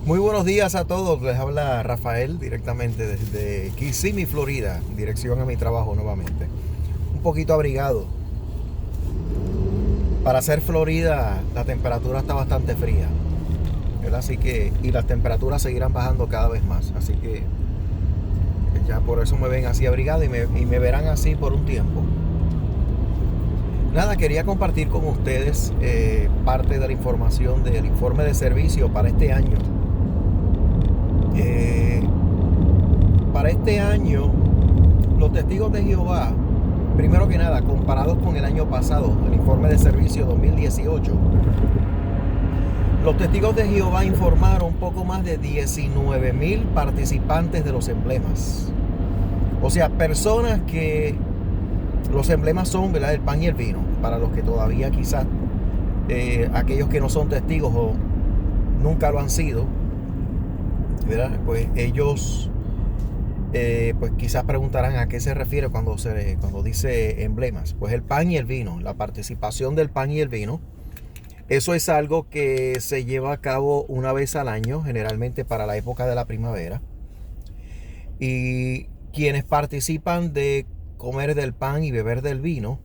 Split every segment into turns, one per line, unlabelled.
Muy buenos días a todos, les habla Rafael directamente desde Kissimmee, Florida, dirección a mi trabajo nuevamente. Un poquito abrigado. Para ser Florida la temperatura está bastante fría, ¿verdad? Así que, y las temperaturas seguirán bajando cada vez más, así que ya por eso me ven así abrigado y me verán así por un tiempo. Nada, quería compartir con ustedes parte de la información del informe de servicio para este año. Para este año, los testigos de Jehová, primero que nada, comparados con el año pasado, el informe de servicio 2018, los testigos de Jehová informaron poco más de 19,000 participantes de los emblemas. O sea, personas que los emblemas son, ¿verdad?, el pan y el vino. Para los que todavía quizás, aquellos que no son testigos o nunca lo han sido, ¿verdad?, pues ellos pues quizás preguntarán a qué se refiere cuando dice emblemas. Pues el pan y el vino, la participación del pan y el vino, eso es algo que se lleva a cabo una vez al año, generalmente para la época de la primavera. Y quienes participan de comer del pan y beber del vino,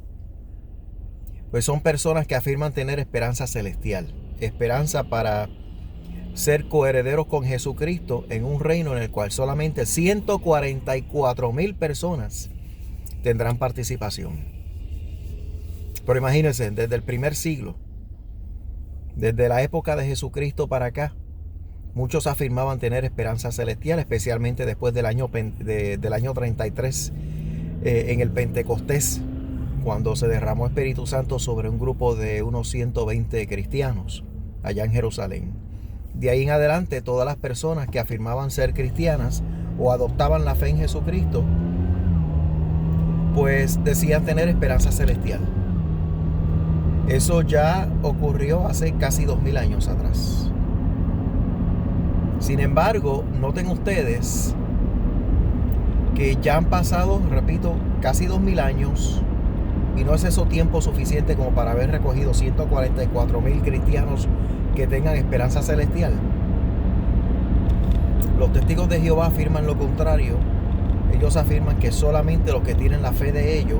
pues son personas que afirman tener esperanza celestial, esperanza para ser coherederos con Jesucristo en un reino en el cual solamente 144,000 personas tendrán participación. Pero imagínense, desde el primer siglo, desde la época de Jesucristo para acá, muchos afirmaban tener esperanza celestial, especialmente después del año 33 en el Pentecostés, cuando se derramó Espíritu Santo sobre un grupo de unos 120 cristianos allá en Jerusalén. De ahí en adelante, todas las personas que afirmaban ser cristianas o adoptaban la fe en Jesucristo, pues decían tener esperanza celestial. Eso ya ocurrió hace casi 2000 años atrás. Sin embargo, noten ustedes que ya han pasado, repito, casi 2000 años, y no es eso tiempo suficiente como para haber recogido 144,000 cristianos que tengan esperanza celestial. Los testigos de Jehová afirman lo contrario. Ellos afirman que solamente los que tienen la fe de ellos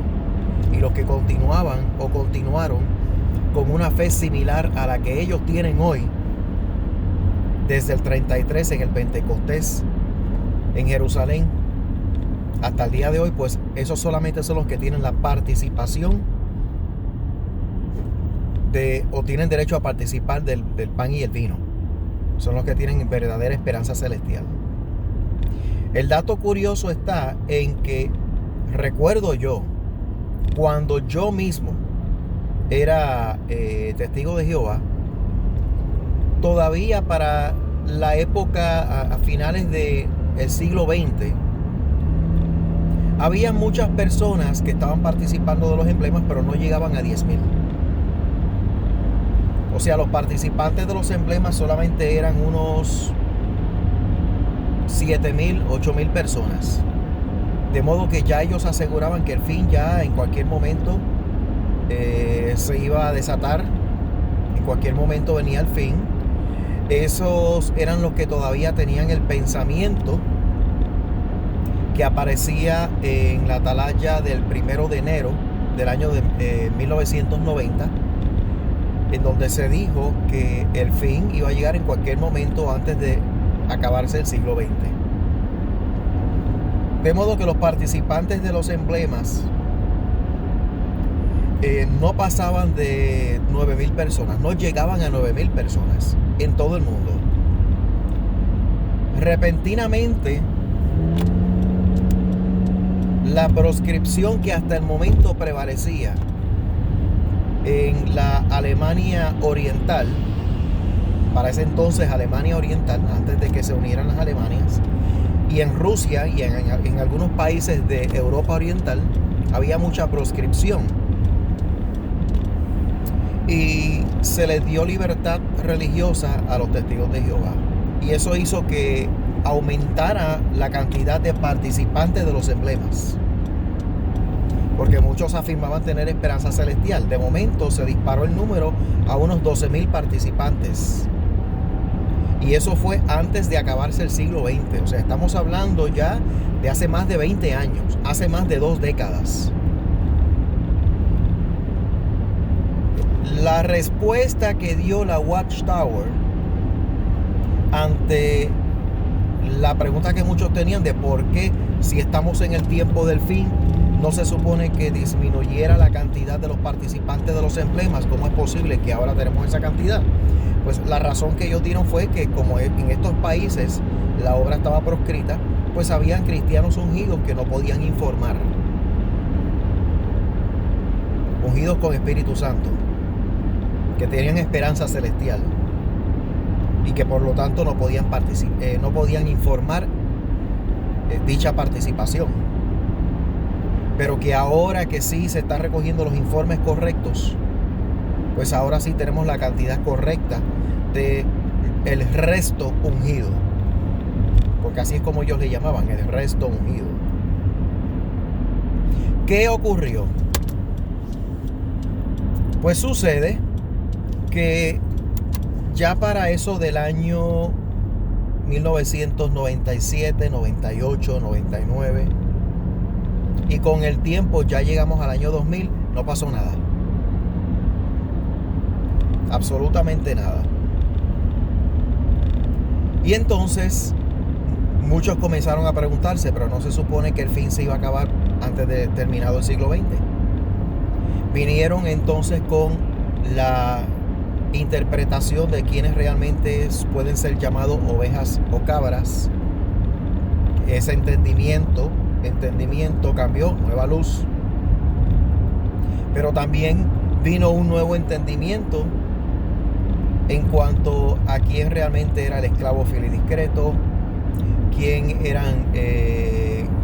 y los que continuaban o continuaron con una fe similar a la que ellos tienen hoy, desde el 33 en el Pentecostés en Jerusalén hasta el día de hoy, pues esos solamente son los que tienen la participación o tienen derecho a participar del pan y el vino. Son los que tienen verdadera esperanza celestial. El dato curioso está en que recuerdo yo, cuando yo mismo era testigo de Jehová, todavía para la época a finales del siglo XX, había muchas personas que estaban participando de los emblemas, pero no llegaban a 10,000. O sea, los participantes de los emblemas solamente eran unos 7,000, 8,000 personas. De modo que ya ellos aseguraban que el fin ya en cualquier momento se iba a desatar. En cualquier momento venía el fin. Esos eran los que todavía tenían el pensamiento que aparecía en la atalaya del 1 de enero del año de 1990, en donde se dijo que el fin iba a llegar en cualquier momento antes de acabarse el siglo XX. De modo que los participantes de los emblemas no pasaban de 9,000 personas, no llegaban a 9,000 personas en todo el mundo. Repentinamente, la proscripción que hasta el momento prevalecía en la Alemania Oriental, para ese entonces Alemania Oriental, antes de que se unieran las Alemanias, y en Rusia y en algunos países de Europa Oriental, había mucha proscripción. Y se les dio libertad religiosa a los testigos de Jehová. Y eso hizo que aumentara la cantidad de participantes de los emblemas, porque muchos afirmaban tener esperanza celestial. De momento se disparó el número a unos 12,000 participantes. Y eso fue antes de acabarse el siglo XX. O sea, estamos hablando ya de hace más de 20 años, hace más de 2 décadas. La respuesta que dio la Watchtower ante la pregunta que muchos tenían de por qué, si estamos en el tiempo del fin, no se supone que disminuyera la cantidad de los participantes de los emblemas. ¿Cómo es posible que ahora tenemos esa cantidad? Pues la razón que ellos dieron fue que como en estos países la obra estaba proscrita, pues habían cristianos ungidos que no podían informar. Ungidos con Espíritu Santo, que tenían esperanza celestial y que por lo tanto no podían informar dicha participación. Pero que ahora que sí se están recogiendo los informes correctos, pues ahora sí tenemos la cantidad correcta de el resto ungido, porque así es como ellos le llamaban, el resto ungido. ¿Qué ocurrió? Pues sucede que ya para eso del año 1997, 98, 99, y con el tiempo ya llegamos al año 2000, no pasó nada. Absolutamente nada. Y entonces muchos comenzaron a preguntarse, pero no se supone que el fin se iba a acabar antes de terminado el siglo XX. Vinieron entonces con la interpretación de quienes realmente pueden ser llamados ovejas o cabras. Ese entendimiento cambió, nueva luz. Pero también vino un nuevo entendimiento en cuanto a quién realmente era el esclavo fiel y discreto, quién eran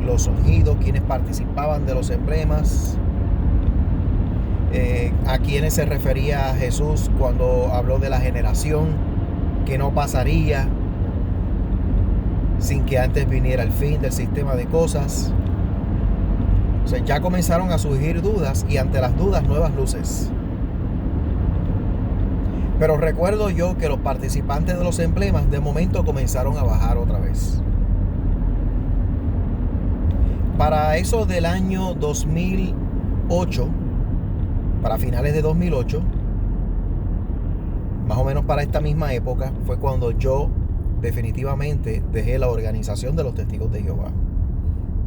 los ungidos, quienes participaban de los emblemas, a quienes se refería Jesús cuando habló de la generación que no pasaría sin que antes viniera el fin del sistema de cosas. O sea, ya comenzaron a surgir dudas, y ante las dudas nuevas luces. Pero recuerdo yo que los participantes de los emblemas de momento comenzaron a bajar otra vez. Para eso del año 2008, para finales de 2008, más o menos para esta misma época, fue cuando yo definitivamente dejé la organización de los Testigos de Jehová.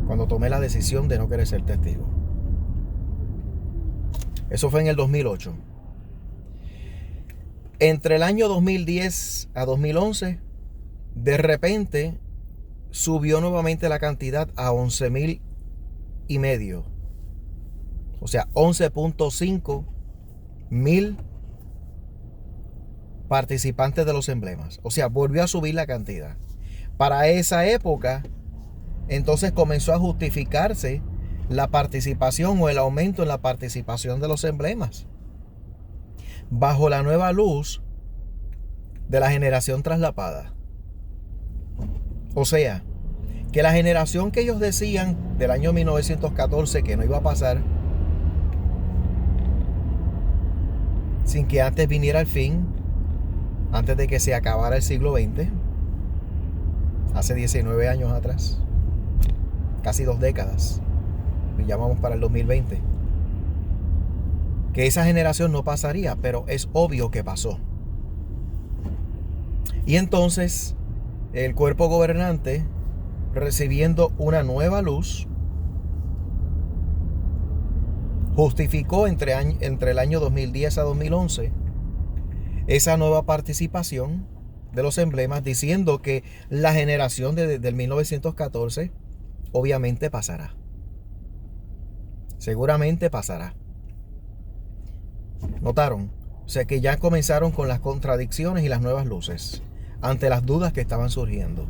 Cuando tomé la decisión de no querer ser testigo. Eso fue en el 2008. Entre el año 2010 a 2011, de repente subió nuevamente la cantidad a 11,500. O sea, 11.5 mil participantes de los emblemas. O sea, volvió a subir la cantidad. Para esa época, entonces comenzó a justificarse la participación o el aumento en la participación de los emblemas, bajo la nueva luz de la generación traslapada. O sea, que la generación que ellos decían del año 1914 que no iba a pasar sin que antes viniera el fin, antes de que se acabara el siglo XX, hace 19 años atrás, casi 2 décadas, y ya vamos para el 2020, que esa generación no pasaría, pero es obvio que pasó. Y entonces el cuerpo gobernante, recibiendo una nueva luz, justificó entre el año 2010 a 2011 esa nueva participación de los emblemas, diciendo que la generación del 1914 obviamente pasará. Seguramente pasará. ¿Notaron? O sea que ya comenzaron con las contradicciones y las nuevas luces ante las dudas que estaban surgiendo.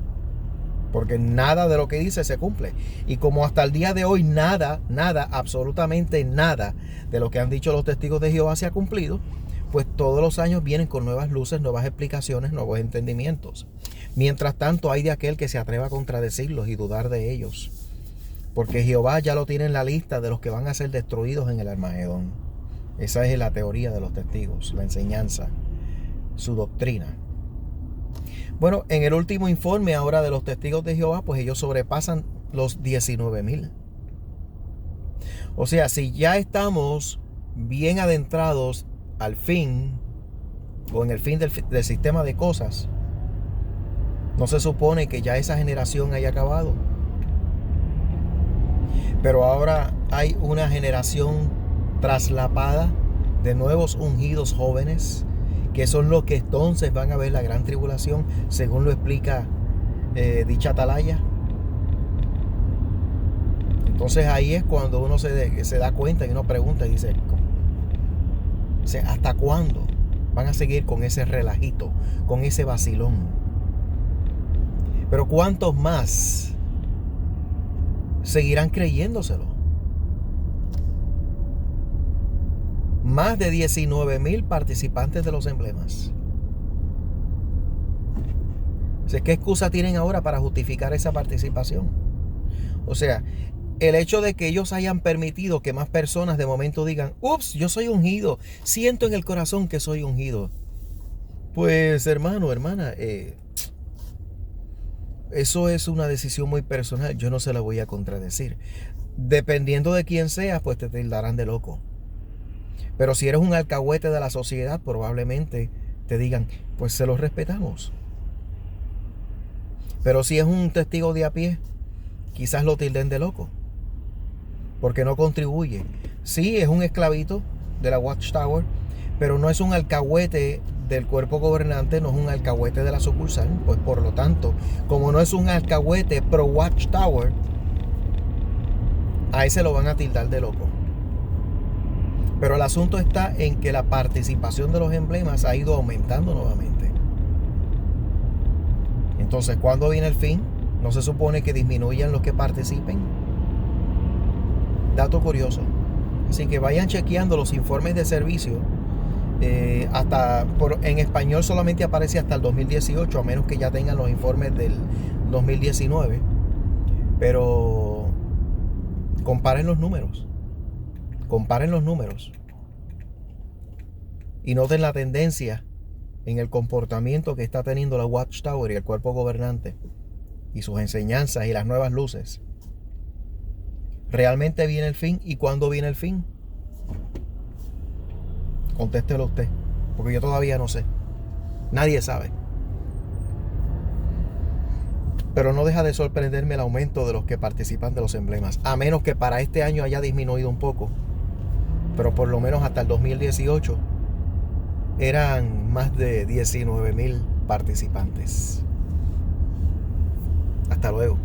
Porque nada de lo que dice se cumple. Y como hasta el día de hoy nada, absolutamente nada de lo que han dicho los testigos de Jehová se ha cumplido, pues todos los años vienen con nuevas luces, nuevas explicaciones, nuevos entendimientos. Mientras tanto, hay de aquel que se atreva a contradecirlos y dudar de ellos. Porque Jehová ya lo tiene en la lista de los que van a ser destruidos en el Armagedón. Esa es la teoría de los testigos, la enseñanza, su doctrina. Bueno, en el último informe ahora de los testigos de Jehová, pues ellos sobrepasan los 19,000. O sea, si ya estamos bien adentrados al fin, o en el fin del sistema de cosas, no se supone que ya esa generación haya acabado. Pero ahora hay una generación traslapada de nuevos ungidos jóvenes, que son los que entonces van a ver la gran tribulación, según lo explica dicha atalaya. Entonces ahí es cuando uno se da cuenta y uno pregunta y dice, ¿hasta cuándo van a seguir con ese relajito, con ese vacilón? Pero ¿cuántos más seguirán creyéndoselo? Más de 19,000 participantes de los emblemas. ¿Qué excusa tienen ahora para justificar esa participación? O sea, el hecho de que ellos hayan permitido que más personas de momento digan, ups, yo soy ungido, siento en el corazón que soy ungido. Pues hermano, hermana, eso es una decisión muy personal, yo no se la voy a contradecir. Dependiendo de quién seas, pues te tildarán de loco. Pero si eres un alcahuete de la sociedad, probablemente te digan, pues se los respetamos. Pero si es un testigo de a pie, quizás lo tilden de loco, porque no contribuye. Sí, es un esclavito de la Watchtower, pero no es un alcahuete del cuerpo gobernante, no es un alcahuete de la sucursal. Pues por lo tanto, como no es un alcahuete pro Watchtower, a ese lo van a tildar de loco. Pero el asunto está en que la participación de los emblemas ha ido aumentando nuevamente. Entonces, ¿cuándo viene el fin? ¿No se supone que disminuyan los que participen? Dato curioso. Así que vayan chequeando los informes de servicio. En español solamente aparece hasta el 2018, a menos que ya tengan los informes del 2019. Pero comparen los números. Comparen los números. Y noten la tendencia en el comportamiento que está teniendo la Watchtower y el cuerpo gobernante, y sus enseñanzas y las nuevas luces. ¿Realmente viene el fin? ¿Y cuándo viene el fin? Contéstelo usted, porque yo todavía no sé. Nadie sabe. Pero no deja de sorprenderme el aumento de los que participan de los emblemas, a menos que para este año haya disminuido un poco. Pero por lo menos hasta el 2018 eran más de 19,000 participantes. Hasta luego.